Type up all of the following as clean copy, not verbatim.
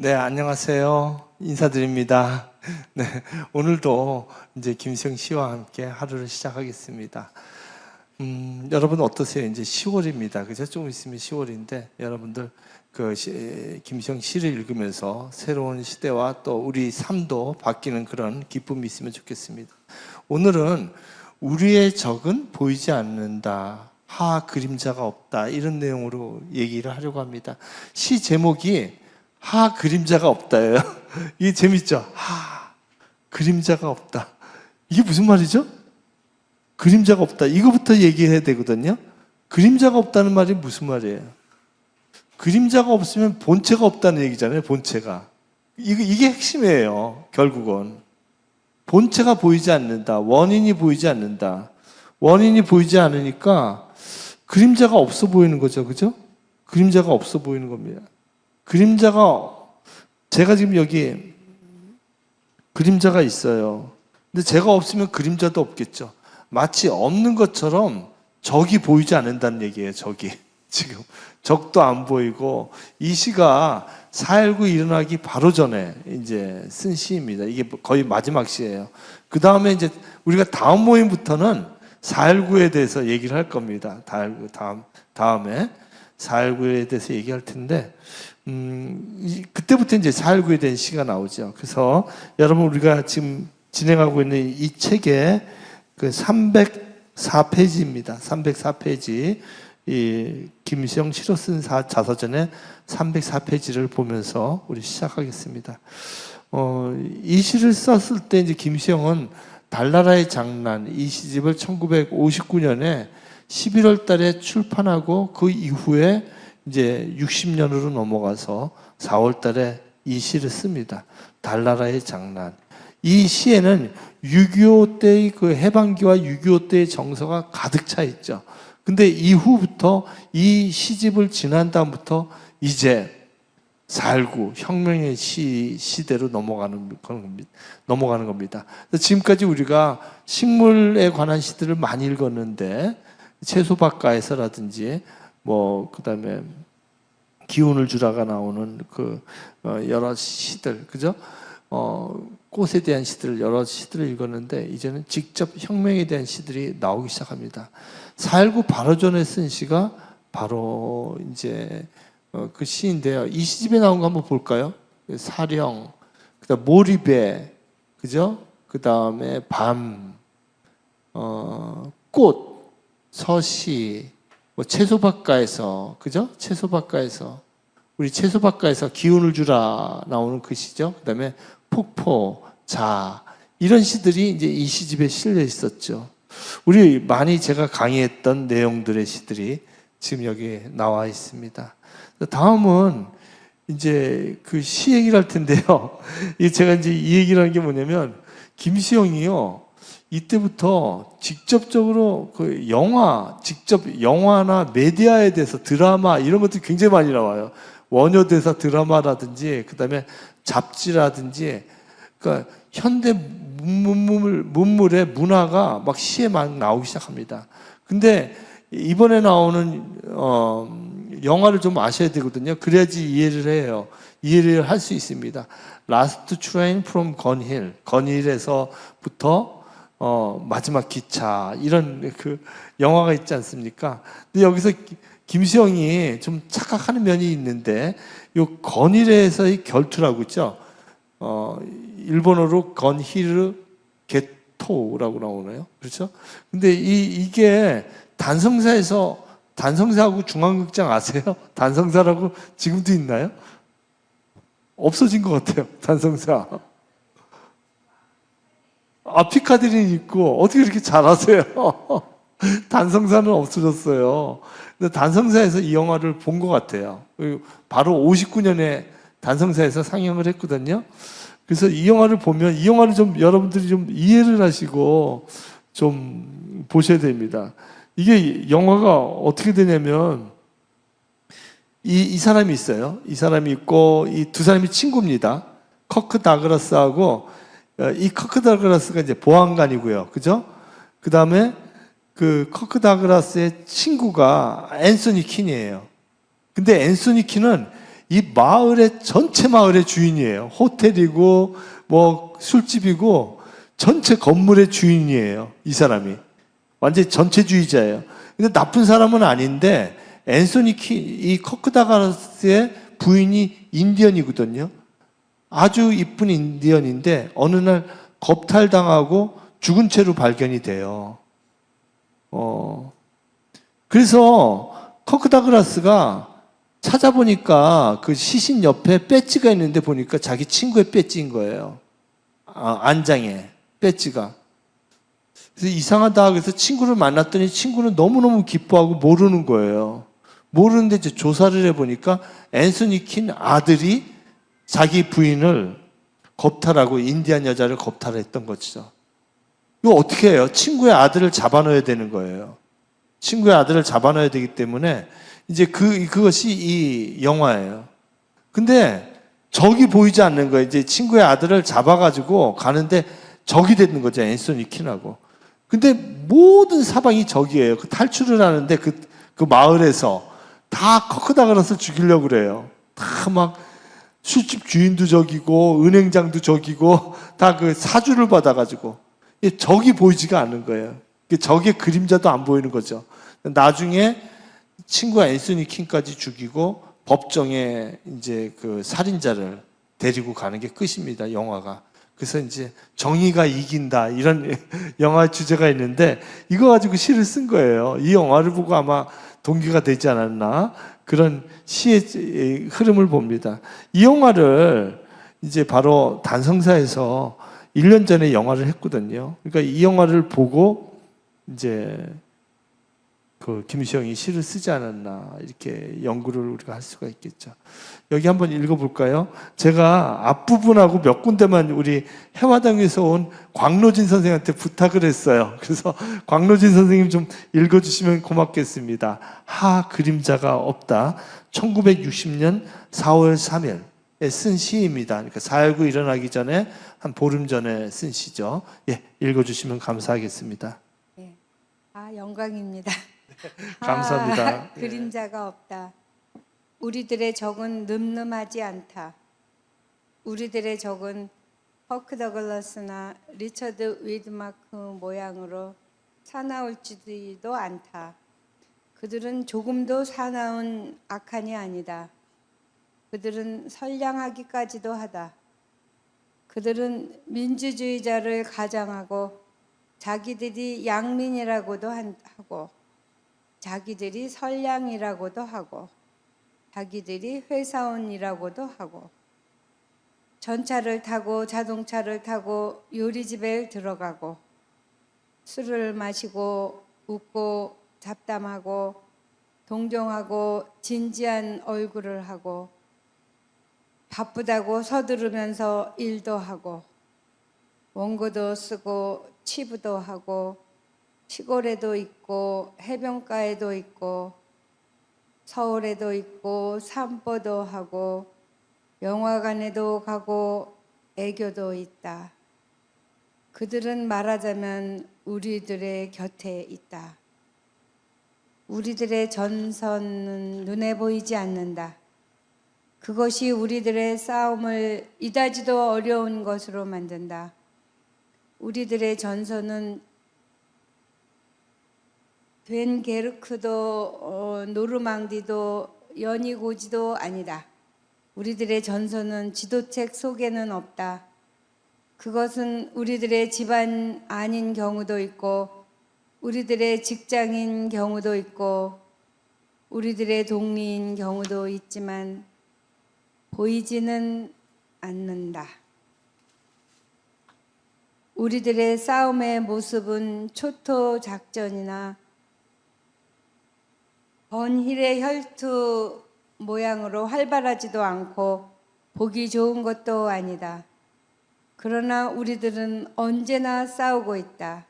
네, 안녕하세요. 인사드립니다. 네, 오늘도 이제 김수영 씨와 함께 하루를 시작하겠습니다. 여러분 어떠세요? 이제 10월입니다. 그죠? 조금 있으면 10월인데 여러분들 김수영 시를 읽으면서 새로운 시대와 또 우리 삶도 바뀌는 그런 기쁨이 있으면 좋겠습니다. 오늘은 우리의 적은 보이지 않는다. 하 그림자가 없다. 이런 내용으로 얘기를 하려고 합니다. 시 제목이 하 그림자가 없다예요. 이게 재밌죠? 하 그림자가 없다. 이게 무슨 말이죠? 그림자가 없다. 이거부터 얘기해야 되거든요. 그림자가 없다는 말이 무슨 말이에요? 그림자가 없으면 본체가 없다는 얘기잖아요. 본체가. 이게 핵심이에요. 결국은. 본체가 보이지 않는다. 원인이 보이지 않는다. 원인이 보이지 않으니까 그림자가 없어 보이는 거죠. 그죠? 그림자가 없어 보이는 겁니다. 제가 지금 여기 그림자가 있어요. 근데 제가 없으면 그림자도 없겠죠. 마치 없는 것처럼 적이 보이지 않는다는 얘기예요. 적이. 지금 적도 안 보이고 이 시가 4.19 일어나기 바로 전에 이제 쓴 시입니다. 이게 거의 마지막 시예요. 그 다음에 이제 우리가 다음 모임부터는 4.19에 대해서 얘기를 할 겁니다. 다음에 4.19에 대해서 얘기할 텐데 그때부터 이제 4.19에 대한 시가 나오죠. 그래서 여러분 우리가 지금 진행하고 있는 이 책의 그 304페이지입니다. 304페이지. 이 김수영 시로 쓴 자서전의 304페이지를 보면서 우리 시작하겠습니다. 이 시를 썼을 때 이제 김수영은 달나라의 장난 이 시집을 1959년에 11월 달에 출판하고 그 이후에 이제 60년으로 넘어가서 4월 달에 이 시를 씁니다. 달나라의 장난. 이 시에는 6.25 때의 그 해방기와 6.25 때의 정서가 가득 차 있죠. 근데 이후부터 이 시집을 지난 다음부터 이제 4.19 혁명의 시대로 넘어가는 겁니다. 지금까지 우리가 식물에 관한 시들을 많이 읽었는데 채소밭가에서라든지 그다음에 기운을 주라가 나오는 여러 시들, 그죠? 꽃에 대한 시들을 여러 시들을 읽었는데 이제는 직접 혁명에 대한 시들이 나오기 시작합니다. 4.19 바로 전에 쓴 시가 바로 이제 그 시인데요. 이 시집에 나온 거 한번 볼까요? 사령, 그다음 몰입에, 그죠? 그 다음에 밤, 꽃, 서시, 채소밭가에서, 그죠? 채소밭가에서 우리 채소밭가에서 기운을 주라 나오는 그 시죠. 그 다음에 폭포, 자 이런 시들이 이제 이 시집에 실려 있었죠. 우리 많이 제가 강의했던 내용들의 시들이 지금 여기 나와 있습니다. 다음은 이제 그 시 얘기를 할 텐데요. 제가 이제 이 얘기를 하는 게 뭐냐면 김수영이요. 이때부터 직접적으로 영화나 메디아에 대해서 드라마 이런 것들이 굉장히 많이 나와요. 원효대사 드라마라든지 그다음에 잡지라든지 그러니까 현대 문물의 문화가 막 시에 막 나오기 시작합니다. 근데 이번에 나오는 영화를 좀 아셔야 되거든요. 그래야지 이해를 할 수 있습니다. Last Train from 건힐, 건힐에서부터 마지막 기차 이런 그 영화가 있지 않습니까? 근데 여기서 김수영이 좀 착각하는 면이 있는데 요 건힐에서의 결투라고 있죠. 일본어로 건히르 게토라고 나오나요? 그렇죠? 근데 이게 단성사하고 중앙극장 아세요? 단성사라고 지금도 있나요? 없어진 것 같아요. 단성사. 피카디리 있고 어떻게 이렇게 잘하세요? 단성사는 없어졌어요. 근데 단성사에서 이 영화를 본 것 같아요. 바로 59년에 단성사에서 상영을 했거든요. 그래서 이 영화를 보면 이 영화를 좀 여러분들이 좀 이해를 하시고 좀 보셔야 됩니다. 이게 영화가 어떻게 되냐면 이 사람이 있어요. 이 사람이 있고 이 두 사람이 친구입니다. 커크 다그라스하고 이 커크 다그라스가 이제 보안관이고요. 그죠? 그 다음에 그 커크 다그라스의 친구가 앤소니 킨이에요. 근데 앤소니 킨은 이 마을의 전체 마을의 주인이에요. 호텔이고 뭐 술집이고 전체 건물의 주인이에요. 이 사람이 완전히 전체주의자예요. 근데 나쁜 사람은 아닌데 앤소니 이 커크 다글라스의 부인이 인디언이거든요. 아주 이쁜 인디언인데 어느 날 겁탈당하고 죽은 채로 발견이 돼요. 그래서 커크 다글라스가 찾아보니까 그 시신 옆에 배지가 있는데 보니까 자기 친구의 배지인 거예요. 안장에 배지가. 그래서 이상하다. 그래서 친구를 만났더니 친구는 너무너무 기뻐하고 모르는 거예요. 모르는데 이제 조사를 해보니까 앤소니 킨 아들이 자기 부인을 겁탈하고 인디안 여자를 겁탈했던 거죠. 이거 어떻게 해요? 친구의 아들을 잡아넣어야 되는 거예요. 친구의 아들을 잡아넣어야 되기 때문에 이제 그것이 이 영화예요. 근데 적이 보이지 않는 거예요. 이제 친구의 아들을 잡아가지고 가는데 적이 되는 거죠. 앤소니 킨하고. 근데 모든 사방이 적이에요. 그 탈출을 하는데 그 마을에서 다 커크 다글라스를 죽이려고 그래요. 다 막 술집 주인도 적이고 은행장도 적이고 다 그 사주를 받아가지고 적이 보이지가 않는 거예요. 적의 그림자도 안 보이는 거죠. 나중에 친구가 앤소니 킨까지 죽이고 법정에 이제 그 살인자를 데리고 가는 게 끝입니다. 영화가. 그래서 이제 정의가 이긴다 이런 영화 주제가 있는데 이거 가지고 시를 쓴 거예요. 이 영화를 보고 아마 동기가 되지 않았나 그런 시의 흐름을 봅니다. 이 영화를 이제 바로 단성사에서 1년 전에 영화를 했거든요. 그러니까 이 영화를 보고 이제 그 김시영이 시를 쓰지 않았나 이렇게 연구를 우리가 할 수가 있겠죠. 여기 한번 읽어볼까요? 제가 앞부분하고 몇 군데만 우리 해화당에서 온 광로진 선생님한테 부탁을 했어요. 그래서 광로진 선생님 좀 읽어주시면 고맙겠습니다. 하 그림자가 없다. 1960년 4월 3일에 쓴 시입니다. 그러니까 4.19 일어나기 전에 한 보름 전에 쓴 시죠. 예, 읽어주시면 감사하겠습니다. 네. 영광입니다. 감사합니다. 그림자가 없다. 우리들의 적은 늠름하지 않다. 우리들의 적은 커크 더글라스나 리처드 위드마크 모양으로 사나울지도 않다. 그들은 조금도 사나운 악한이 아니다. 그들은 선량하기까지도 하다. 그들은 민주주의자를 가장하고 자기들이 양민이라고도 하고 자기들이 선량이라고도 하고 자기들이 회사원이라고도 하고 전차를 타고 자동차를 타고 요리집에 들어가고 술을 마시고 웃고 잡담하고 동정하고 진지한 얼굴을 하고 바쁘다고 서두르면서 일도 하고 원고도 쓰고 치부도 하고 시골에도 있고 해변가에도 있고 서울에도 있고 산보도 하고 영화관에도 가고 애교도 있다. 그들은 말하자면 우리들의 곁에 있다. 우리들의 전선은 눈에 보이지 않는다. 그것이 우리들의 싸움을 이다지도 어려운 것으로 만든다. 우리들의 전선은 벤게르크도 노르망디도 연이고지도 아니다. 우리들의 전선은 지도책 속에는 없다. 그것은 우리들의 집안 아닌 경우도 있고 우리들의 직장인 경우도 있고 우리들의 동리인 경우도 있지만 보이지는 않는다. 우리들의 싸움의 모습은 초토 작전이나 번힐의 혈투 모양으로 활발하지도 않고 보기 좋은 것도 아니다. 그러나 우리들은 언제나 싸우고 있다.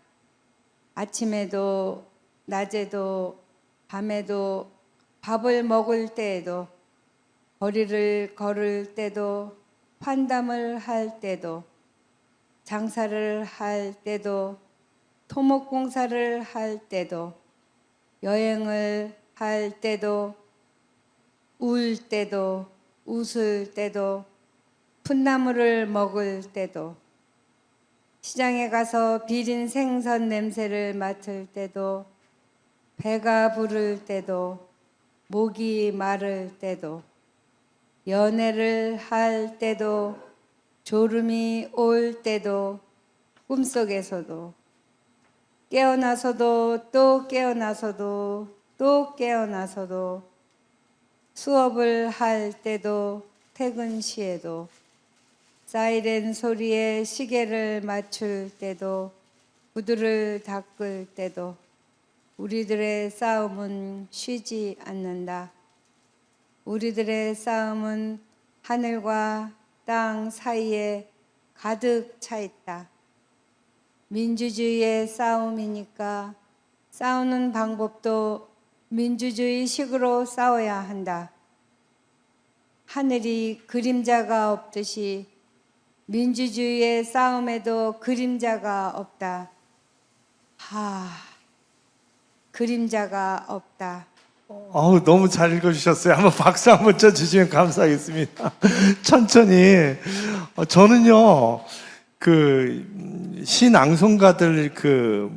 아침에도 낮에도 밤에도 밥을 먹을 때에도 거리를 걸을 때도 환담을 할 때도 장사를 할 때도 토목공사를 할 때도 여행을 할 때도 울 때도 웃을 때도 풋나물을 먹을 때도 시장에 가서 비린 생선 냄새를 맡을 때도 배가 부를 때도 목이 마를 때도 연애를 할 때도 졸음이 올 때도 꿈속에서도 깨어나서도 또 깨어나서도 또 깨어나서도 수업을 할 때도 퇴근 시에도 사이렌 소리에 시계를 맞출 때도 구두를 닦을 때도 우리들의 싸움은 쉬지 않는다. 우리들의 싸움은 하늘과 땅 사이에 가득 차 있다. 민주주의의 싸움이니까 싸우는 방법도 민주주의식으로 싸워야 한다. 하늘이 그림자가 없듯이 민주주의의 싸움에도 그림자가 없다. 그림자가 없다. 너무 잘 읽어주셨어요. 한번 박수 한번 쳐주시면 감사하겠습니다. 천천히. 저는요, 시낭송가들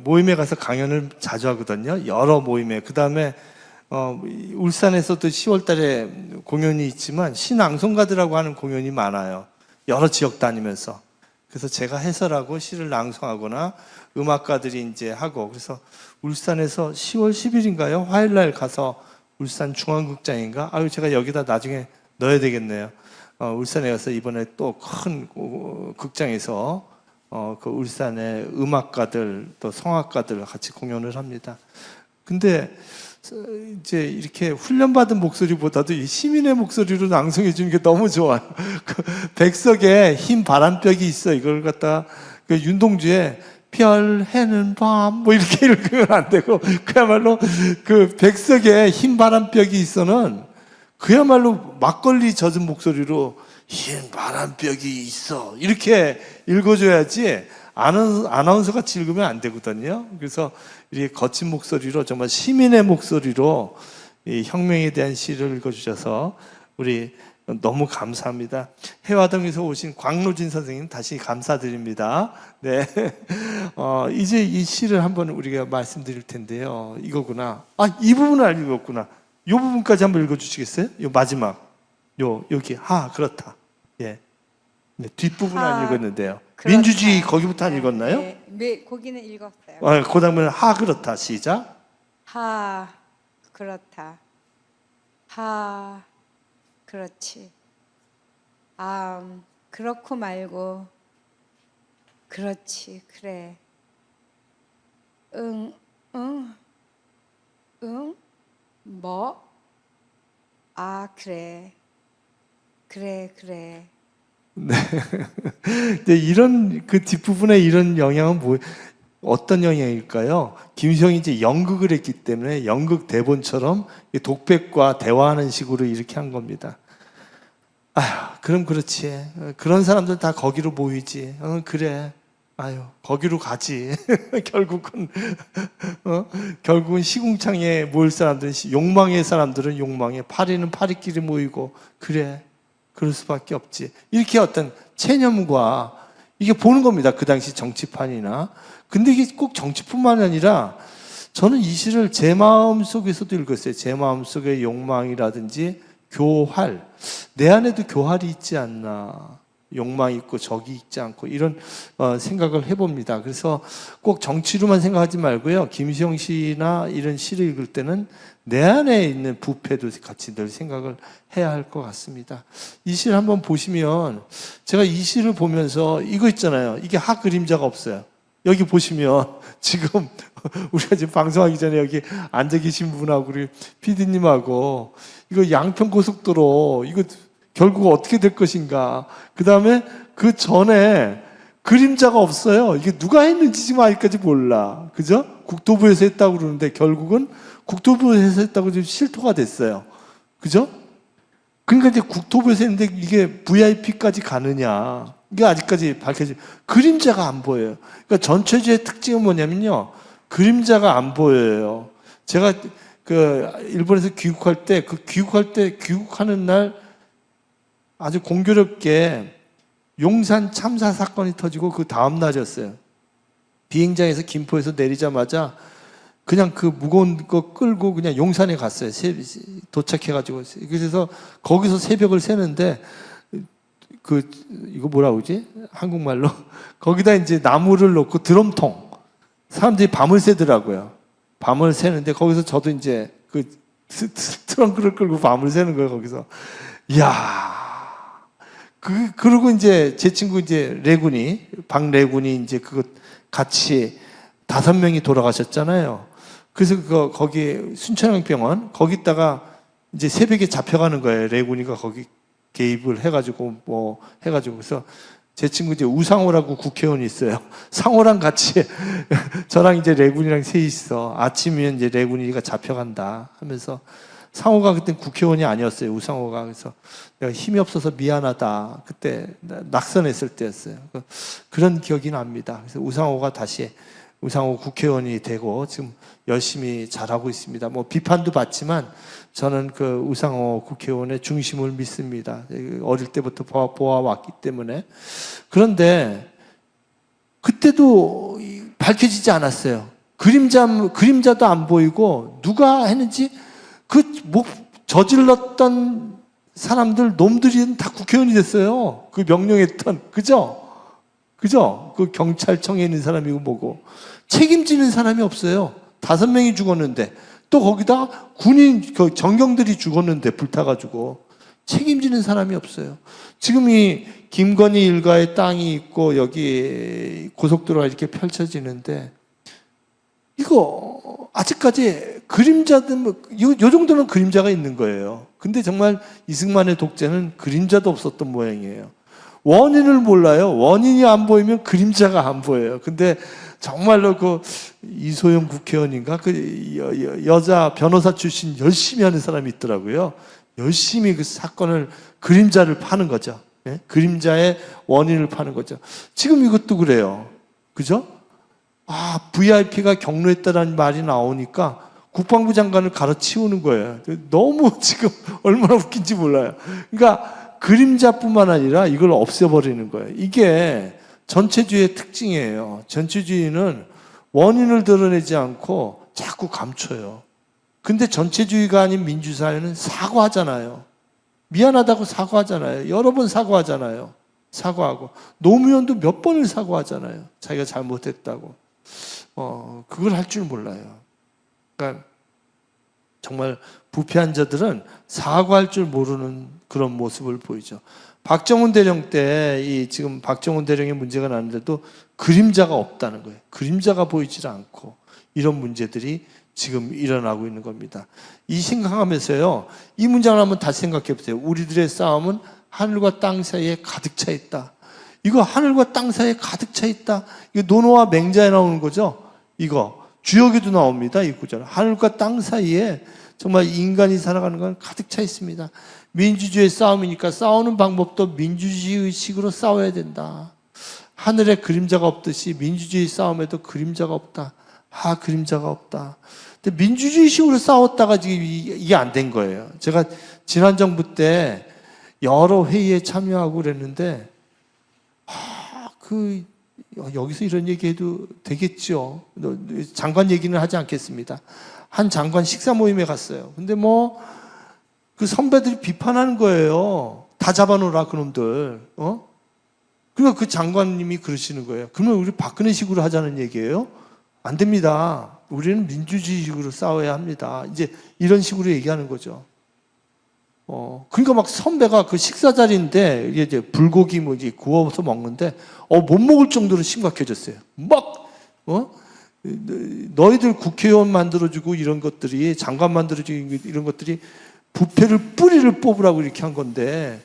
모임에 가서 강연을 자주 하거든요. 여러 모임에. 그 다음에, 울산에서도 10월 달에 공연이 있지만 시낭송가들하고 하는 공연이 많아요. 여러 지역 다니면서. 그래서 제가 해설하고 시를 낭송하거나 음악가들이 이제 하고, 그래서 울산에서 10월 10일인가요? 화요일날 가서 울산 중앙극장인가? 제가 여기다 나중에 넣어야 되겠네요. 울산에 가서 이번에 또 큰 극장에서 그 울산의 음악가들 또 성악가들 같이 공연을 합니다. 근데 이제 이렇게 훈련받은 목소리보다도 이 시민의 목소리로 낭송해 주는 게 너무 좋아요. 백석에 흰 바람벽이 있어. 이걸 갖다 윤동주의 별, 해는 밤, 이렇게 읽으면 안 되고, 그야말로 백석에 흰 바람벽이 있어는 그야말로 막걸리 젖은 목소리로 흰 바람벽이 있어. 이렇게 읽어줘야지 아나운서 같이 읽으면 안 되거든요. 그래서 이렇게 거친 목소리로 정말 시민의 목소리로 이 혁명에 대한 시를 읽어주셔서 우리 너무 감사합니다. 해화동에서 오신 광로진 선생님 다시 감사드립니다. 네, 이제 이 시를 한번 우리가 말씀드릴 텐데요. 이거구나. 이 부분을 안 읽었구나. 이 부분까지 한번 읽어주시겠어요? 요 마지막. 여기 그렇다. 예. 네, 뒷부분 안 읽었는데요. 그렇다. 민주주의 거기부터 안 읽었나요? 네, 거기는 읽었어요. 그 다음에 그렇다. 시작. 그렇다. 그렇지. 그렇고 말고 그렇지. 그래. 응. 뭐? 그래. 그래. 네. 근데 이런 뒷부분에 이런 영향은 어떤 영향일까요? 김시영이 이제 연극을 했기 때문에 연극 대본처럼 독백과 대화하는 식으로 이렇게 한 겁니다. 그럼 그렇지. 그런 사람들 다 거기로 모이지. 그래. 거기로 가지. 결국은 시궁창에 모일 사람들은 욕망의 사람들은 욕망에, 파리는 파리끼리 모이고, 그래. 그럴 수밖에 없지. 이렇게 어떤 체념과 이게 보는 겁니다. 그 당시 정치판이나. 근데 이게 꼭 정치뿐만 아니라 저는 이 시를 제 마음 속에서도 읽었어요. 제 마음 속의 욕망이라든지 교활. 내 안에도 교활이 있지 않나. 욕망이 있고 적이 있지 않고 이런 생각을 해봅니다. 그래서 꼭 정치로만 생각하지 말고요. 김시영 씨나 이런 시를 읽을 때는 내 안에 있는 부패도 같이 늘 생각을 해야 할 것 같습니다. 이 시를 한번 보시면 제가 이 시를 보면서 이거 있잖아요. 이게 그림자가 없어요. 여기 보시면 지금 우리가 지금 방송하기 전에 여기 앉아 계신 분하고 우리 PD님하고 이거 양평고속도로 이거 결국 어떻게 될 것인가. 그 다음에 그 전에 그림자가 없어요. 이게 누가 했는지 지금 아직까지 몰라. 그죠? 국토부에서 했다고 그러는데 결국은 국토부에서 했다고 지금 실토가 됐어요. 그죠? 그러니까 이제 국토부에서 했는데 이게 VIP까지 가느냐. 이게 아직까지 그림자가 안 보여요. 그러니까 전체주의 특징은 뭐냐면요. 그림자가 안 보여요. 제가 일본에서 귀국할 때 귀국하는 날 아주 공교롭게 용산 참사 사건이 터지고 그 다음 날이었어요. 비행장에서 김포에서 내리자마자 그냥 그 무거운 거 끌고 그냥 용산에 갔어요. 도착해가지고. 그래서 거기서 새벽을 새는데, 이거 뭐라 그러지? 한국말로. 거기다 이제 나무를 놓고 드럼통. 사람들이 밤을 새더라고요. 밤을 새는데 거기서 저도 이제 그 트렁크를 끌고 밤을 새는 거예요, 거기서. 이야. 그러고 이제 제 친구 이제 박래군이 이제 그거 같이 5명이 돌아가셨잖아요. 그래서 거기 순천향병원 거기다가 이제 새벽에 잡혀가는 거예요. 레군이가 거기 개입을 해가지고 그래서 제 친구 이제 우상호라고 국회의원이 있어요. 상호랑 같이 저랑 이제 레군이랑 셋이서 아침이면 이제 레군이가 잡혀간다 하면서 상호가 그때 국회의원이 아니었어요. 우상호가. 그래서 내가 힘이 없어서 미안하다. 그때 낙선했을 때였어요. 그런 기억이 납니다. 그래서 우상호 국회의원이 되고 지금 열심히 잘하고 있습니다. 뭐 비판도 받지만 저는 그 우상호 국회의원의 중심을 믿습니다. 어릴 때부터 보아왔기 때문에. 그런데 그때도 밝혀지지 않았어요. 그림자도 안 보이고 누가 했는지 저질렀던 사람들, 놈들이 다 국회의원이 됐어요. 그 명령했던, 그죠? 그 경찰청에 있는 사람이고 뭐고. 책임지는 사람이 없어요. 5명이 죽었는데. 또 거기다 정경들이 죽었는데, 불타가지고. 책임지는 사람이 없어요. 지금 이 김건희 일가의 땅이 있고, 여기 고속도로가 이렇게 펼쳐지는데, 이거, 아직까지 요 정도는 그림자가 있는 거예요. 근데 정말 이승만의 독재는 그림자도 없었던 모양이에요. 원인을 몰라요. 원인이 안 보이면 그림자가 안 보여요. 근데 정말로 이소영 국회의원인가? 여자 변호사 출신 열심히 하는 사람이 있더라고요. 열심히 그 사건을, 그림자를 파는 거죠. 예? 그림자의 원인을 파는 거죠. 지금 이것도 그래요. 그죠? VIP가 경로했다라는 말이 나오니까 국방부 장관을 갈아치우는 거예요. 너무 지금 얼마나 웃긴지 몰라요. 그러니까 그림자뿐만 아니라 이걸 없애버리는 거예요. 이게 전체주의의 특징이에요. 전체주의는 원인을 드러내지 않고 자꾸 감춰요. 근데 전체주의가 아닌 민주사회는 사과하잖아요. 미안하다고 사과하잖아요. 여러 번 사과하잖아요. 사과하고. 노무현도 몇 번을 사과하잖아요. 자기가 잘못했다고. 그걸 할 줄 몰라요. 그러니까 정말 부패한 자들은 사과할 줄 모르는 그런 모습을 보이죠. 박정훈 대령 때 지금 박정훈 대령의 문제가 나는데도 그림자가 없다는 거예요. 그림자가 보이질 않고 이런 문제들이 지금 일어나고 있는 겁니다. 이 생각하면서요, 이 문장을 한번 다시 생각해 보세요. 우리들의 싸움은 하늘과 땅 사이에 가득 차 있다. 이거 하늘과 땅 사이에 가득 차 있다. 이거 논어와 맹자에 나오는 거죠. 이거 주역에도 나옵니다. 이 구절. 하늘과 땅 사이에 정말 인간이 살아가는 건 가득 차 있습니다. 민주주의의 싸움이니까 싸우는 방법도 민주주의 식으로 싸워야 된다. 하늘에 그림자가 없듯이 민주주의 싸움에도 그림자가 없다. 그림자가 없다. 근데 민주주의 식으로 싸웠다가 지금 이게 안 된 거예요. 제가 지난 정부 때 여러 회의에 참여하고 그랬는데, 여기서 이런 얘기해도 되겠죠. 장관 얘기는 하지 않겠습니다. 한 장관 식사 모임에 갔어요. 근데 그 선배들이 비판하는 거예요. 다 잡아놓으라, 그놈들. 그러니까 그 장관님이 그러시는 거예요. 그러면 우리 박근혜식으로 하자는 얘기예요? 안 됩니다. 우리는 민주주의식으로 싸워야 합니다. 이제 이런 식으로 얘기하는 거죠. 그러니까 막 선배가 그 식사 자리인데, 이제 불고기 구워서 먹는데, 못 먹을 정도로 심각해졌어요. 너희들 국회의원 만들어주고 이런 것들이, 장관 만들어주고 이런 것들이 부패를 뿌리를 뽑으라고 이렇게 한 건데,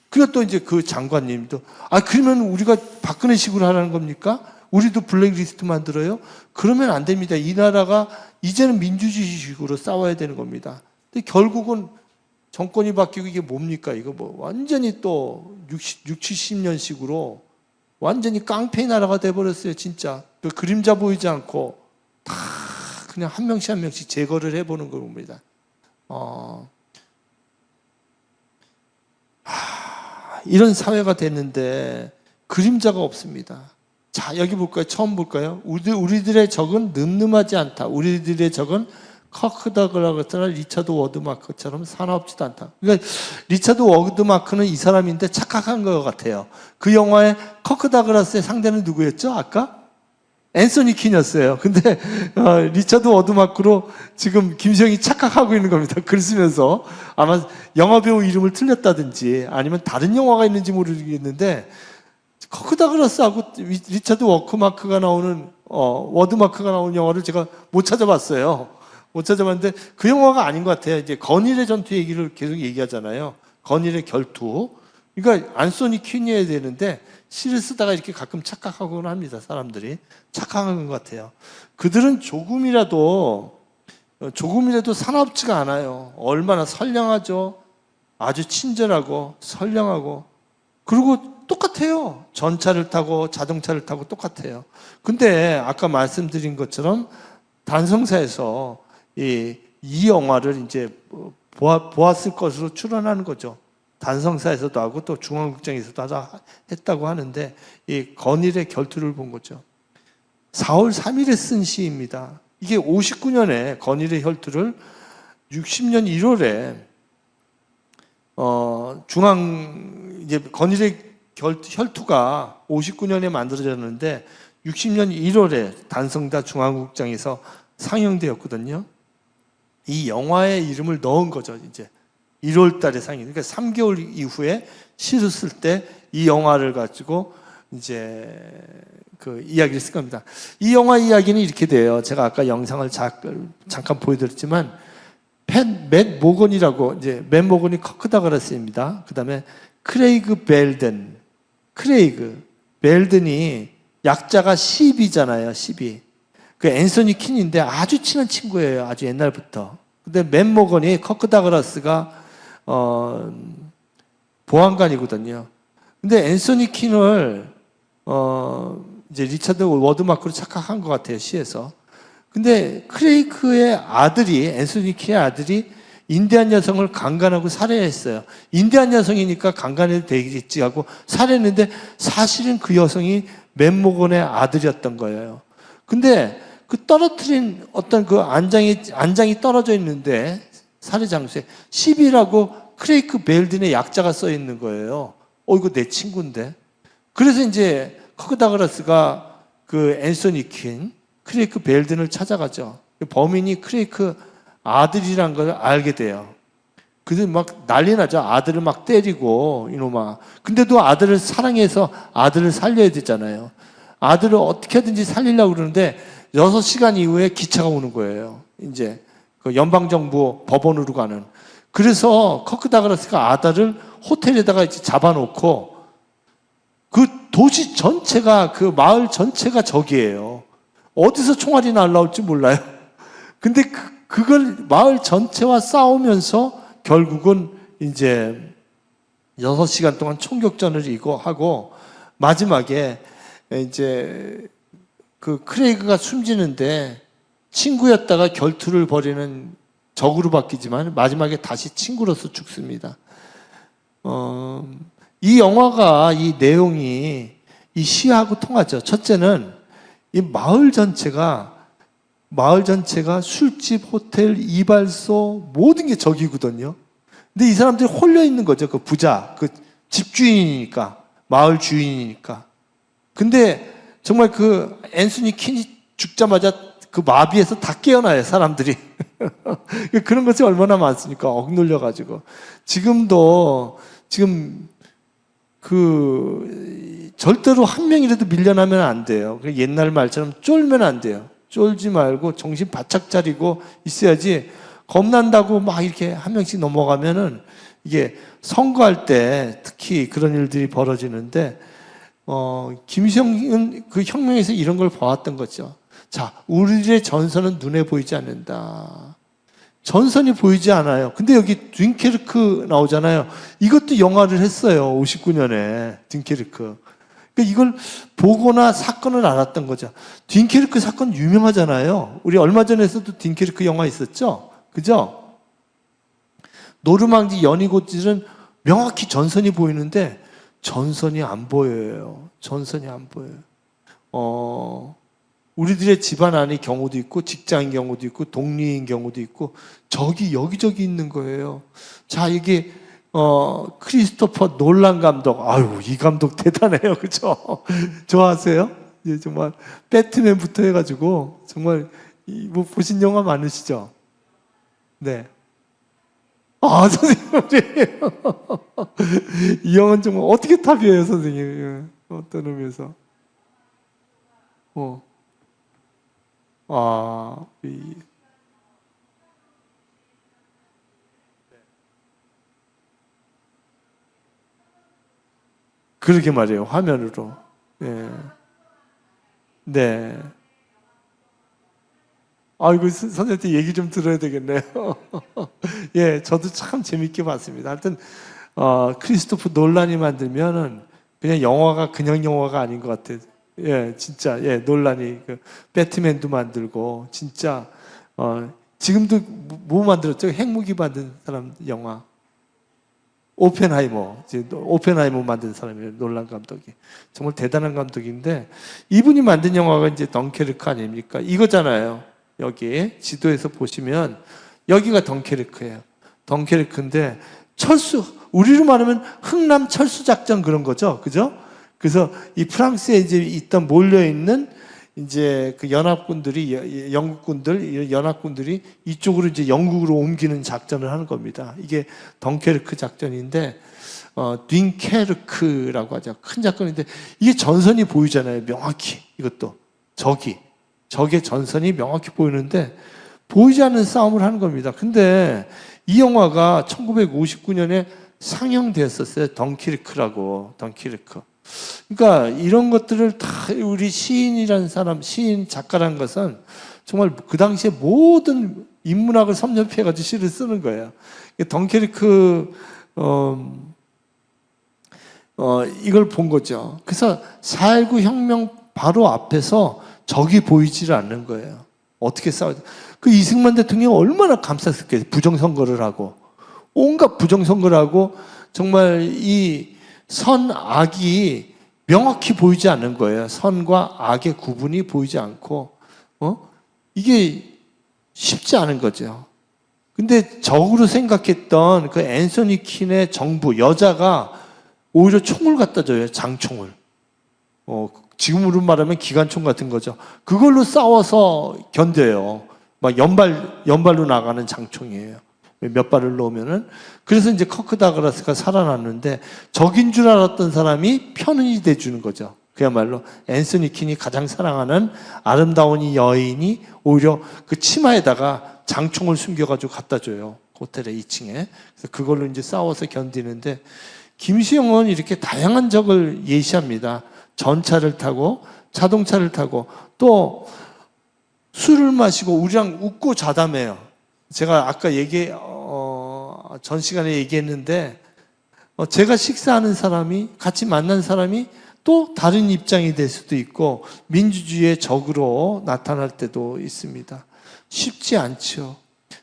그리고 또 이제 그 장관님도, 그러면 우리가 박근혜식으로 하라는 겁니까? 우리도 블랙리스트 만들어요? 그러면 안 됩니다. 이 나라가 이제는 민주주의식으로 싸워야 되는 겁니다. 근데 결국은 정권이 바뀌고 이게 뭡니까? 이거 완전히 또 70년식으로 완전히 깡패 나라가 돼버렸어요, 진짜. 그 그림자 보이지 않고 다 그냥 한 명씩 제거를 해보는 겁니다. 이런 사회가 됐는데 그림자가 없습니다. 자, 여기 볼까요? 처음 볼까요? 우리들의 적은 늠름하지 않다. 우리들의 적은 커크 다그라스나 리차드 워드마크처럼 사나웁지도 않다. 그러니까 리차드 워드마크는 이 사람인데 착각한 것 같아요. 그 영화의 커크 다그라스의 상대는 누구였죠? 아까? 앤서니 퀸이었어요. 근데 리차드 워드마크로 지금 김시영이 착각하고 있는 겁니다. 글 쓰면서. 아마 영화배우 이름을 틀렸다든지 아니면 다른 영화가 있는지 모르겠는데 커크 다그라스하고 리차드 워드마크가 나오는 영화를 제가 못 찾아봤어요. 못 찾아봤는데 그 영화가 아닌 것 같아요. 이제 건일의 전투 얘기를 계속 얘기하잖아요. 건일의 결투. 그러니까 앤서니 퀸이어야 되는데 시를 쓰다가 이렇게 가끔 착각하곤 합니다. 사람들이 착각하는 것 같아요. 그들은 조금이라도 사납지가 않아요. 얼마나 선량하죠. 아주 친절하고 선량하고 그리고 똑같아요. 전차를 타고 자동차를 타고 똑같아요. 근데 아까 말씀드린 것처럼 단성사에서 이 영화를 이제 보았을 것으로 추론하는 거죠. 단성사에서도 하고 또 중앙극장에서도 했다고 하는데 이 건일의 결투를 본 거죠. 4월 3일에 쓴 시입니다. 이게 59년에 건일의 결투를 60년 1월에 이제 건일의 혈투가 59년에 만들어졌는데 60년 1월에 단성다 중앙극장에서 상영되었거든요. 이 영화의 이름을 넣은 거죠. 이제 1월 달에 상영. 그러니까 3개월 이후에 시를 쓸 때 이 영화를 가지고 이제 그 이야기를 쓴 겁니다. 이 영화 이야기는 이렇게 돼요. 제가 아까 영상을 잠깐 보여드렸지만 맷 모건이라고 이제 맷 모건이 커크 다그라스입니다. 그다음에 크레이그 벨든이 약자가 12잖아요. 12. 그 앤서니 퀸인데 아주 친한 친구예요. 아주 옛날부터. 근데 맷 모건이 커크 다그라스가 보안관이거든요. 근데 앤서니 퀸을 이제 리차드 워드마크로 착각한 것 같아요. 시에서. 근데 크레이크의 아들이 앤서니 퀸의 아들이 인디안 여성을 강간하고 살해했어요. 인디안 여성이니까 강간해도 되겠지 하고 살해했는데 사실은 그 여성이 맷 모건의 아들이었던 거예요. 근데 그 떨어뜨린 어떤 그 안장이 떨어져 있는데 살해 장소에 10이라고 크레이크 벨든의 약자가 써 있는 거예요. 이거 내 친구인데. 그래서 이제 커크 다그라스가 그 앤서니 퀸, 크레이크 벨든을 찾아가죠. 범인이 크레이크 아들이란 걸 알게 돼요. 그래서 막 난리 나죠. 아들을 막 때리고 이놈아. 근데도 아들을 사랑해서 아들을 살려야 되잖아요. 아들을 어떻게 하든지 살리려고 그러는데 6시간 이후에 기차가 오는 거예요. 이제 그 연방정부 법원으로 가는. 그래서 커크 다그라스가 아들을 호텔에다가 이제 잡아놓고 그 도시 전체가 그 마을 전체가 적이에요. 어디서 총알이 날라올지 몰라요. 근데 그걸 마을 전체와 싸우면서 결국은 이제 6시간 동안 총격전을 하고 마지막에 이제 그 크레이그가 숨지는데 친구였다가 결투를 벌이는 적으로 바뀌지만 마지막에 다시 친구로서 죽습니다. 이 영화가 이 내용이 이 시하고 통하죠. 첫째는 이 마을 전체가 술집, 호텔, 이발소 모든 게 적이거든요. 근데 이 사람들이 홀려 있는 거죠. 그 부자, 그 집주인이니까, 마을 주인이니까. 근데 정말 그 앤서니 퀸이 죽자마자 그 마비에서 다 깨어나요, 사람들이. 그런 것이 얼마나 많습니까? 억눌려가지고. 지금 절대로 한 명이라도 밀려나면 안 돼요. 옛날 말처럼 쫄면 안 돼요. 쫄지 말고 정신 바짝 차리고 있어야지. 겁난다고 막 이렇게 한 명씩 넘어가면은 이게 선거할 때 특히 그런 일들이 벌어지는데, 김시영은 그 혁명에서 이런 걸 봐왔던 거죠. 자, 우리의 전선은 눈에 보이지 않는다. 전선이 보이지 않아요. 근데 여기 dunkerque 나오잖아요. 이것도 영화를 했어요. 59년에 dunkerque. 그러니까 이걸 보거나 사건을 알았던 거죠. dunkerque 사건 유명하잖아요. 우리 얼마 전에서도 dunkerque 영화 있었죠? 그죠? 노르망디 연이고지는 명확히 전선이 보이는데 전선이 안 보여요. 전선이 안 보여요. 우리들의 집안 안의 경우도 있고, 직장인 경우도 있고, 동료인 경우도 있고, 저기 여기저기 있는 거예요. 자, 이게 크리스토퍼 놀란 감독, 아유, 이 감독 대단해요, 그죠? 좋아하세요? 예, 정말 배트맨부터 해가지고 정말 뭐 보신 영화 많으시죠? 네. 아, 선생님, 이 영화는 정말 어떻게 탑이에요, 선생님? 어떤 의미에서? 그러게 말이에요, 화면으로. 예. 네. 아이고, 선생님한테 얘기 좀 들어야 되겠네요. 예, 저도 참 재밌게 봤습니다. 하여튼, 크리스토프 놀란이 만들면은 그냥 영화가 그냥 영화가 아닌 것 같아요. 예, 진짜, 예, 놀란이, 배트맨도 만들고, 진짜, 지금도 뭐 만들었죠? 핵무기 만든 사람 영화. 오펜하이머 만든 사람이에요, 놀란 감독이. 정말 대단한 감독인데, 이분이 만든 영화가 이제 덩케르크 아닙니까? 이거잖아요. 여기 지도에서 보시면, 여기가 덩케르크예요. 덩케르크인데, 우리로 말하면 흥남 철수작전 그런 거죠. 그죠? 그래서 이 프랑스에 이제 있던 몰려있는 이제 그 연합군들이, 영국군들, 연합군들이 이쪽으로 이제 영국으로 옮기는 작전을 하는 겁니다. 이게 덩케르크 작전인데, 됴케르크라고 하죠. 큰 작전인데, 이게 전선이 보이잖아요. 명확히. 이것도. 적의 전선이 명확히 보이는데, 보이지 않는 싸움을 하는 겁니다. 근데 이 영화가 1959년에 상영되었었어요. 덩케르크라고. 덩케르크. 그러니까 이런 것들을 다 우리 시인, 작가라는 것은 정말 그 당시에 모든 인문학을 섭렵해가지고 시를 쓰는 거예요. 덩케르크, 이걸 본 거죠. 그래서 4.19 혁명 바로 앞에서 적이 보이지를 않는 거예요. 어떻게 싸우지? 그 이승만 대통령이 얼마나 감쌌을까요? 부정선거를 하고. 온갖 부정선거를 하고, 정말 이 선악이 명확히 보이지 않는 거예요. 선과 악의 구분이 보이지 않고, 이게 쉽지 않은 거죠. 근데 적으로 생각했던 그 앤서니 킨의 정부, 여자가 오히려 총을 갖다 줘요, 장총을. 지금으로 말하면 기관총 같은 거죠. 그걸로 싸워서 견뎌요. 막 연발로 나가는 장총이에요. 몇 발을 놓으면은. 그래서 이제 커크 다그라스가 살아났는데, 적인 줄 알았던 사람이 편은이 돼주는 거죠. 그야말로 앤서니 킨이 가장 사랑하는 아름다운 이 여인이 오히려 그 치마에다가 장총을 숨겨가지고 갖다 줘요. 호텔의 2층에. 그래서 그걸로 이제 싸워서 견디는데, 김시영은 이렇게 다양한 적을 예시합니다. 전차를 타고, 자동차를 타고, 또 술을 마시고 우리랑 웃고 자담해요. 제가 아까 전 시간에 얘기했는데, 제가 식사하는 사람이, 같이 만난 사람이 또 다른 입장이 될 수도 있고, 민주주의의 적으로 나타날 때도 있습니다. 쉽지 않죠.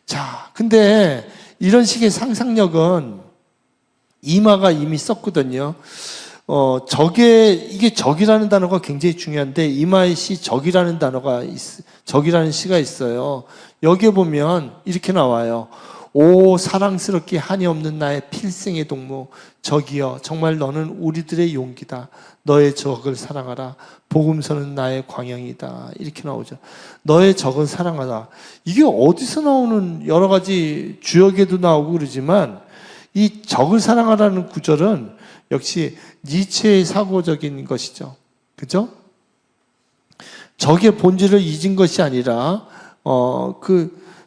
자, 근데 이런 식의 상상력은 이마가 이미 썼거든요. 이게 적이라는 단어가 굉장히 중요한데, 이마의 시 적이라는 적이라는 시가 있어요. 여기에 보면 이렇게 나와요. 오, 사랑스럽게 한이 없는 나의 필생의 동무, 적이여, 정말 너는 우리들의 용기다. 너의 적을 사랑하라. 복음서는 나의 광영이다. 이렇게 나오죠. 너의 적을 사랑하라. 이게 어디서 나오는 여러 가지 주역에도 나오고 그러지만, 이 적을 사랑하라는 구절은 역시 니체의 사고적인 것이죠. 그죠? 적의 본질을 잊은 것이 아니라,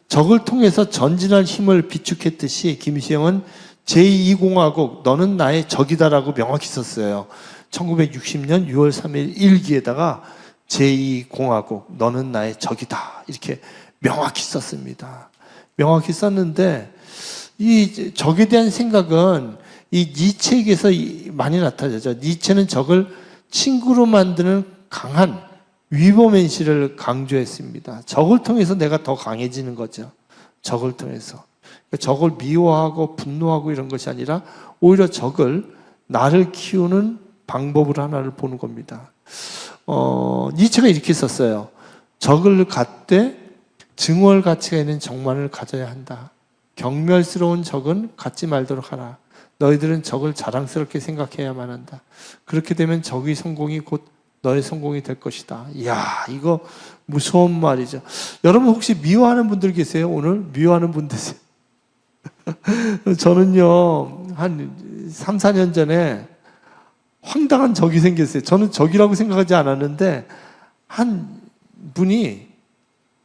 적을 통해서 전진할 힘을 비축했듯이 김시영은 제2공화국 너는 나의 적이다라고 명확히 썼어요. 1960년 6월 3일 일기에다가 제2공화국 너는 나의 적이다 이렇게 명확히 썼습니다. 명확히 썼는데, 이 적에 대한 생각은 이 니체에게서 많이 나타나죠. 니체는 적을 친구로 만드는 강한 위버맨시를 강조했습니다. 적을 통해서 내가 더 강해지는 거죠. 적을 통해서. 적을 미워하고 분노하고 이런 것이 아니라 오히려 적을 나를 키우는 방법을 하나를 보는 겁니다. 니체가 이렇게 썼어요. 적을 갖되 증오할 가치가 있는 적만을 가져야 한다. 경멸스러운 적은 갖지 말도록 하라. 너희들은 적을 자랑스럽게 생각해야만 한다. 그렇게 되면 적의 성공이 곧 너의 성공이 될 것이다. 이야, 이거 무서운 말이죠. 여러분 혹시 미워하는 분들 계세요? 오늘 미워하는 분 계세요? 저는요, 한 3, 4년 전에 황당한 적이 생겼어요. 저는 적이라고 생각하지 않았는데, 한 분이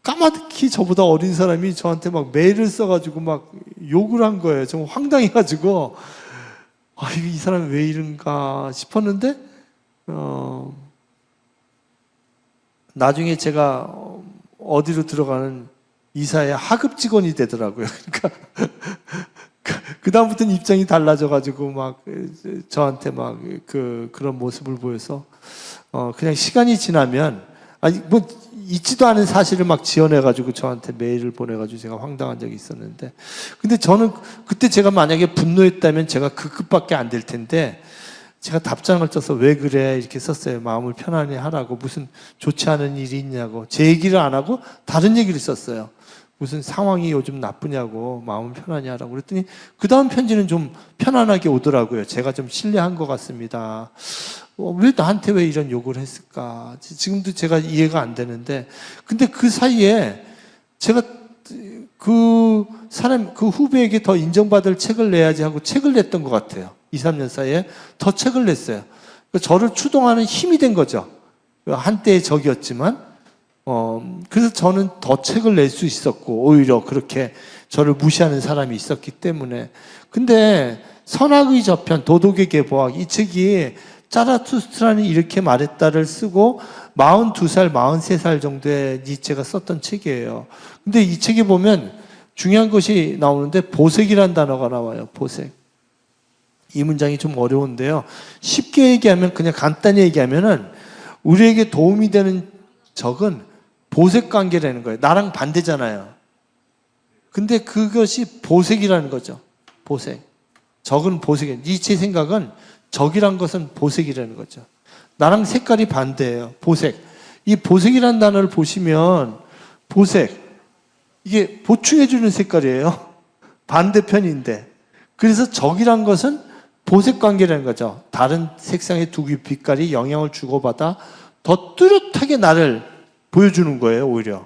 까마득히 저보다 어린 사람이 저한테 막 메일을 써가지고 막 욕을 한 거예요. 좀 황당해가지고, 이 사람이 왜 이런가 싶었는데, 나중에 제가 어디로 들어가는 이사의 하급 직원이 되더라고요. 그러니까 그다음부터는 입장이 달라져가지고 막 저한테 막 그런 모습을 보여서 그냥 시간이 지나면 뭐 있지도 않은 사실을 막 지어내가지고 저한테 메일을 보내가지고 제가 황당한 적이 있었는데, 근데 저는 그때 제가 만약에 분노했다면 제가 그 급밖에 안 될 텐데 제가 답장을 써서 왜 그래 이렇게 썼어요. 마음을 편안히 하라고. 무슨 좋지 않은 일이 있냐고. 제 얘기를 안 하고 다른 얘기를 썼어요. 무슨 상황이 요즘 나쁘냐고, 마음을 편안히 하라고. 그랬더니 그 다음 편지는 좀 편안하게 오더라고요. 제가 좀 신뢰한 것 같습니다. 왜 나한테 왜 이런 욕을 했을까? 지금도 제가 이해가 안 되는데, 근데 그 사이에 제가 그 사람, 그 후배에게 더 인정받을 책을 내야지 하고 책을 냈던 것 같아요. 2, 3년 사이에 더 책을 냈어요. 저를 추동하는 힘이 된 거죠. 한때의 적이었지만, 그래서 저는 더 책을 낼 수 있었고, 오히려 그렇게 저를 무시하는 사람이 있었기 때문에. 근데 선악의 저편, 도덕의 계보학, 이 책이 짜라투스트라는 이렇게 말했다를 쓰고 42살, 43살 정도의 니체가 썼던 책이에요. 근데 이 책에 보면 중요한 것이 나오는데 보색이라는 단어가 나와요. 보색. 이 문장이 좀 어려운데요. 쉽게 얘기하면, 그냥 간단히 얘기하면은 우리에게 도움이 되는 적은 보색 관계라는 거예요. 나랑 반대잖아요. 근데 그것이 보색이라는 거죠. 보색. 적은 보색이에요. 니체 생각은 적이란 것은 보색이라는 거죠. 나랑 색깔이 반대예요. 보색. 이 보색이라는 단어를 보시면, 보색. 이게 보충해주는 색깔이에요. 반대편인데. 그래서 적이란 것은 보색 관계라는 거죠. 다른 색상의 두 개의 빛깔이 영향을 주고받아 더 뚜렷하게 나를 보여주는 거예요, 오히려.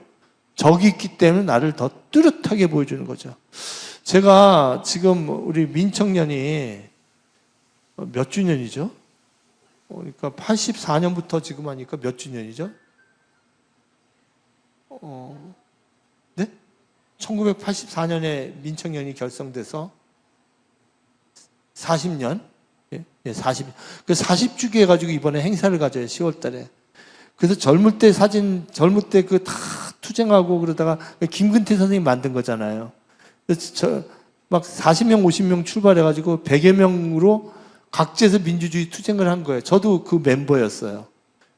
적이 있기 때문에 나를 더 뚜렷하게 보여주는 거죠. 제가 지금 우리 민청년이 몇 주년이죠? 그러니까 84년부터 지금 하니까 몇 주년이죠? 네? 1984년에 민청년이 결성돼서 40년? 예, 40년. 그 40주기 해가지고 이번에 행사를 가져요, 10월 달에. 그래서 젊을 때 그 다 투쟁하고 그러다가 김근태 선생님이 만든 거잖아요. 그래서 막 40명, 50명 출발해가지고 100여 명으로 각지에서 민주주의 투쟁을 한 거예요. 저도 그 멤버였어요.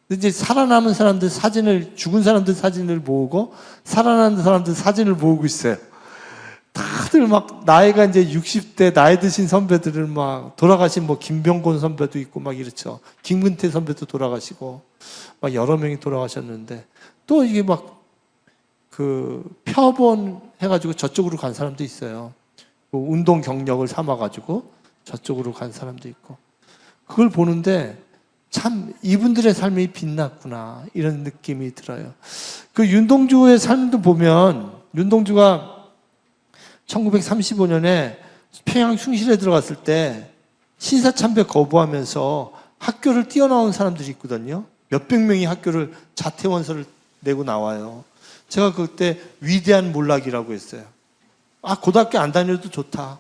근데 이제 살아남은 사람들 사진을, 죽은 사람들 사진을 모으고 살아남은 사람들 사진을 모으고 있어요. 다들 막 나이가 이제 60대 나이 드신 선배들은 막 돌아가신 뭐 김병곤 선배도 있고 막 이렇죠. 김근태 선배도 돌아가시고 막 여러 명이 돌아가셨는데, 또 이게 막 그 표본 해가지고 저쪽으로 간 사람도 있어요. 운동 경력을 삼아가지고 저쪽으로 간 사람도 있고. 그걸 보는데 참 이분들의 삶이 빛났구나, 이런 느낌이 들어요. 그 윤동주의 삶도 보면, 윤동주가 1935년에 평양 숭실에 들어갔을 때 신사참배 거부하면서 학교를 뛰어나온 사람들이 있거든요. 몇백 명이 학교를 자퇴원서를 내고 나와요. 제가 그때 위대한 몰락이라고 했어요. 고등학교 안 다녀도 좋다.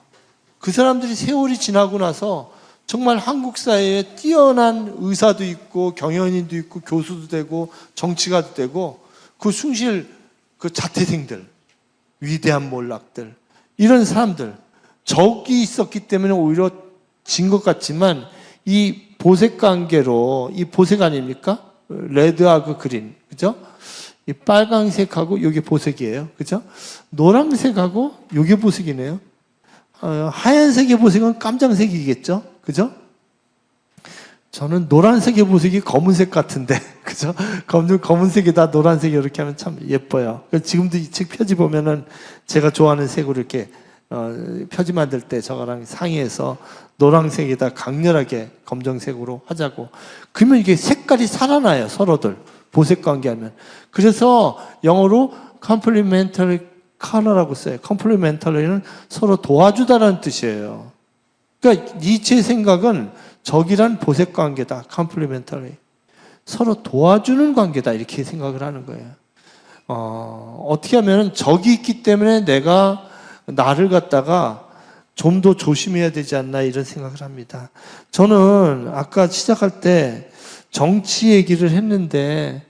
그 사람들이 세월이 지나고 나서 정말 한국 사회에 뛰어난 의사도 있고 경영인도 있고 교수도 되고 정치가도 되고, 그 숭실 그 자퇴생들, 위대한 몰락들, 이런 사람들, 적이 있었기 때문에 오히려 진 것 같지만, 이 보색 관계로, 이 보색 아닙니까? 레드하고 그린, 그죠? 이 빨강색하고 요게 보색이에요, 그죠? 노란색하고 요게 보색이네요. 하얀색의 보색은 깜장색이겠죠, 그죠? 저는 노란색의 보석이 검은색 같은데, 그죠? 검은색에다 노란색 이렇게 하면 참 예뻐요. 지금도 이 책 표지 보면은 제가 좋아하는 색으로 이렇게 표지 만들 때 저거랑 상의해서 노란색에다 강렬하게 검정색으로 하자고. 그러면 이게 색깔이 살아나요, 서로들. 보색 관계하면. 그래서 영어로 complementary color라고 써요. complementary는 서로 도와주다라는 뜻이에요. 그러니까 니체의 생각은 적이란 보색 관계다. complementary. 서로 도와주는 관계다. 이렇게 생각을 하는 거예요. 어떻게 하면 적이 있기 때문에 내가 나를 갖다가 좀 더 조심해야 되지 않나 이런 생각을 합니다. 저는 아까 시작할 때 정치 얘기를 했는데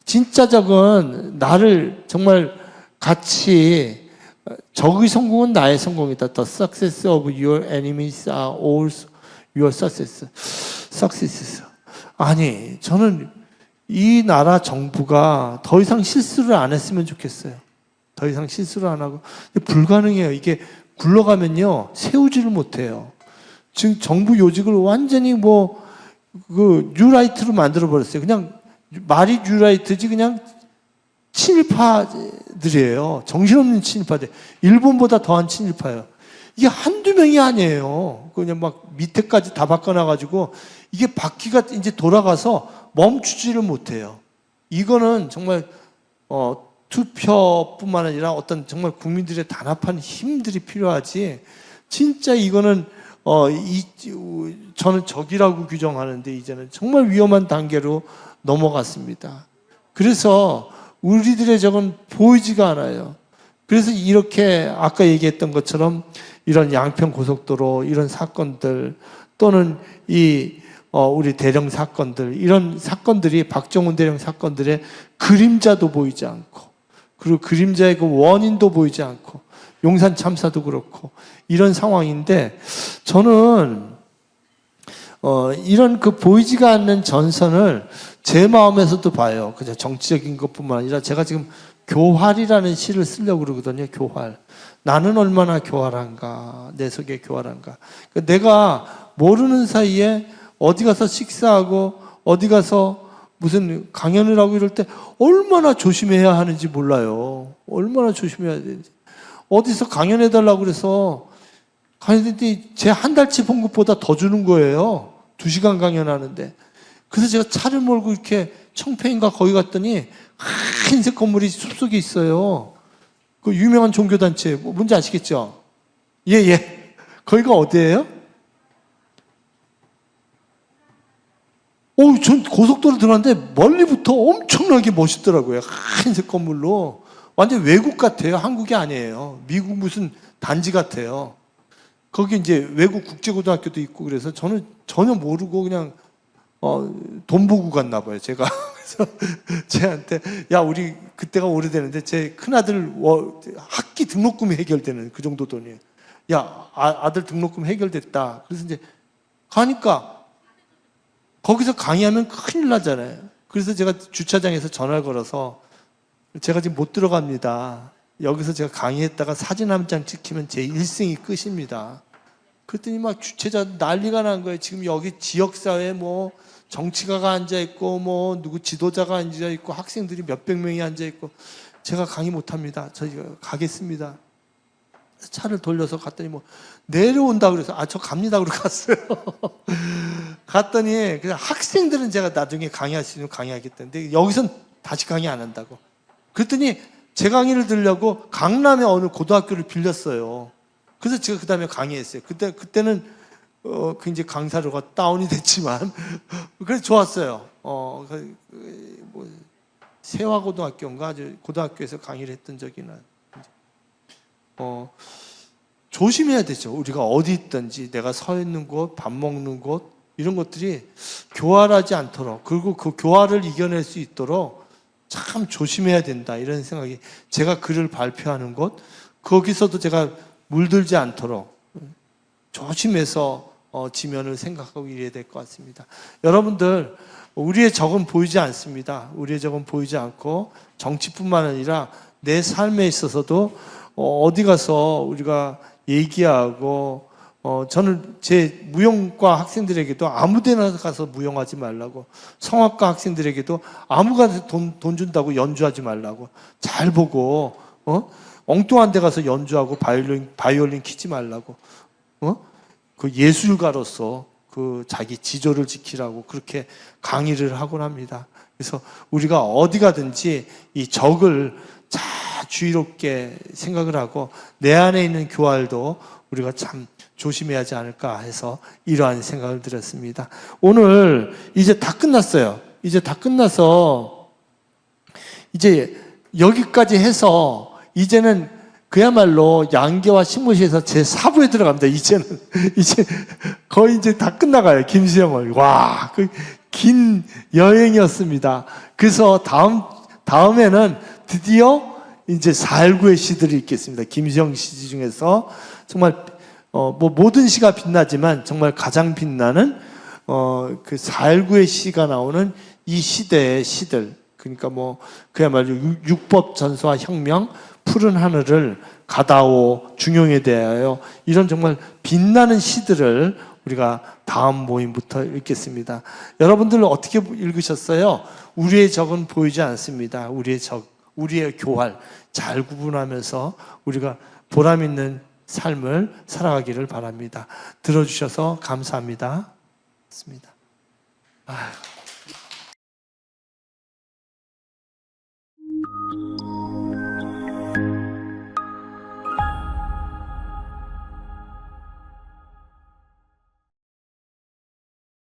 진짜 적은 나를 정말 같이 적의 성공은 나의 성공이다. The success of your enemies are all your successes. 아니, 저는 이 나라 정부가 더 이상 실수를 안 했으면 좋겠어요. 더 이상 실수를 안 하고. 불가능해요. 이게 굴러가면요, 세우지를 못해요. 지금 정부 요직을 완전히 뉴라이트로 만들어버렸어요. 그냥 말이 뉴라이트지, 그냥 친일파들이에요. 정신없는 친일파들. 일본보다 더한 친일파예요. 이게 한두 명이 아니에요. 그냥 막 밑에까지 다 바꿔놔가지고 이게 바퀴가 이제 돌아가서 멈추지를 못해요. 이거는 정말, 투표뿐만 아니라 어떤 정말 국민들의 단합한 힘들이 필요하지. 진짜 이거는 저는 적이라고 규정하는데 이제는 정말 위험한 단계로 넘어갔습니다. 그래서 우리들의 적은 보이지가 않아요. 그래서 이렇게 아까 얘기했던 것처럼 이런 양평 고속도로 이런 사건들 또는 우리 대령 사건들 이런 사건들이 박정훈 대령 사건들의 그림자도 보이지 않고 그리고 그림자의 그 원인도 보이지 않고 용산 참사도 그렇고 이런 상황인데 저는 이런 그 보이지가 않는 전선을 제 마음에서도 봐요. 그냥 정치적인 것뿐만 아니라 제가 지금 교활이라는 시를 쓰려고 그러거든요. 교활. 나는 얼마나 교활한가. 내 속에 교활한가. 그러니까 내가 모르는 사이에 어디 가서 식사하고 어디 가서 무슨 강연을 하고 이럴 때 얼마나 조심해야 하는지 몰라요. 얼마나 조심해야 되는지. 어디서 강연해달라고 그래서 강연했더니 제 한 달치 본 것보다 더 주는 거예요. 2시간 강연하는데. 그래서 제가 차를 몰고 이렇게 청평인가 거기 갔더니 흰색 건물이 숲속에 있어요. 그 유명한 종교단체, 뭔지 아시겠죠? 예. 거기가 어디예요? 전 고속도로 들어갔는데 멀리부터 엄청나게 멋있더라고요. 흰색 건물로. 완전 외국 같아요. 한국이 아니에요. 미국 무슨 단지 같아요. 거기 이제 외국 국제고등학교도 있고 그래서 저는 전혀 모르고 그냥 돈 보고 갔나 봐요. 제가. 그래서 쟤한테 야 우리 그때가 오래되는데 제 큰아들 학기 등록금이 해결되는 그 정도 돈이에요. 야 아들 등록금 해결됐다. 그래서 이제 가니까 거기서 강의하면 큰일 나잖아요. 그래서 제가 주차장에서 전화를 걸어서 제가 지금 못 들어갑니다. 여기서 제가 강의했다가 사진 한 장 찍히면 제 일생이 끝입니다. 그랬더니 막 주최자 난리가 난 거예요. 지금 여기 지역사회에 정치가가 앉아있고 누구 지도자가 앉아있고 학생들이 몇백 명이 앉아있고 제가 강의 못합니다. 저희가 가겠습니다. 차를 돌려서 갔더니 내려온다 그래서 저 갑니다 그러고 갔어요. 갔더니 그냥 학생들은 제가 나중에 강의할 수 있는 강의하겠다는데 여기선 다시 강의 안 한다고. 그랬더니 제 강의를 들으려고 강남의 어느 고등학교를 빌렸어요. 그래서 제가 그 다음에 강의했어요. 그때는 굉장히 강사료가 다운이 됐지만 그래서 좋았어요. 세화고등학교인가 고등학교에서 강의를 했던 적이 나요. 조심해야 되죠. 우리가 어디 있든지 내가 서 있는 곳, 밥 먹는 곳 이런 것들이 교활하지 않도록 그리고 그 교활을 이겨낼 수 있도록 참 조심해야 된다 이런 생각이 제가 글을 발표하는 곳 거기서도 제가 물들지 않도록 조심해서 지면을 생각하고 이래야 될 것 같습니다. 여러분들 우리의 적은 보이지 않습니다. 우리의 적은 보이지 않고 정치뿐만 아니라 내 삶에 있어서도 어디 가서 우리가 얘기하고 저는 제 무용과 학생들에게도 아무데나 가서 무용하지 말라고, 성악과 학생들에게도 아무가나 돈 준다고 연주하지 말라고, 잘 보고 엉뚱한 데 가서 연주하고 바이올린 키지 말라고, 그 예술가로서 그 자기 지조를 지키라고 그렇게 강의를 하곤 합니다. 그래서 우리가 어디 가든지 이 적을 잘 주의롭게 생각을 하고 내 안에 있는 교활도 우리가 참 조심해야 하지 않을까 해서 이러한 생각을 들었습니다. 오늘 이제 다 끝났어요. 이제 다 끝나서 이제 여기까지 해서 이제는 그야말로 양계와 신무시에서 제 4부에 들어갑니다. 이제 거의 이제 다 끝나가요. 김수영을. 와, 그 긴 여행이었습니다. 그래서 다음에는 드디어 이제 4.19의 시들이 있겠습니다. 김수영 시 중에서 정말 뭐 모든 시가 빛나지만 정말 가장 빛나는 그 4.19의 시가 나오는 이 시대의 시들, 그러니까 뭐 그야말로 육법 전소와 혁명, 푸른 하늘을, 가다오, 중용에 대하여, 이런 정말 빛나는 시들을 우리가 다음 모임부터 읽겠습니다. 여러분들은 어떻게 읽으셨어요? 우리의 적은 보이지 않습니다. 우리의 적, 우리의 교활 잘 구분하면서 우리가 보람 있는 삶을 살아가기를 바랍니다. 들어주셔서 감사합니다.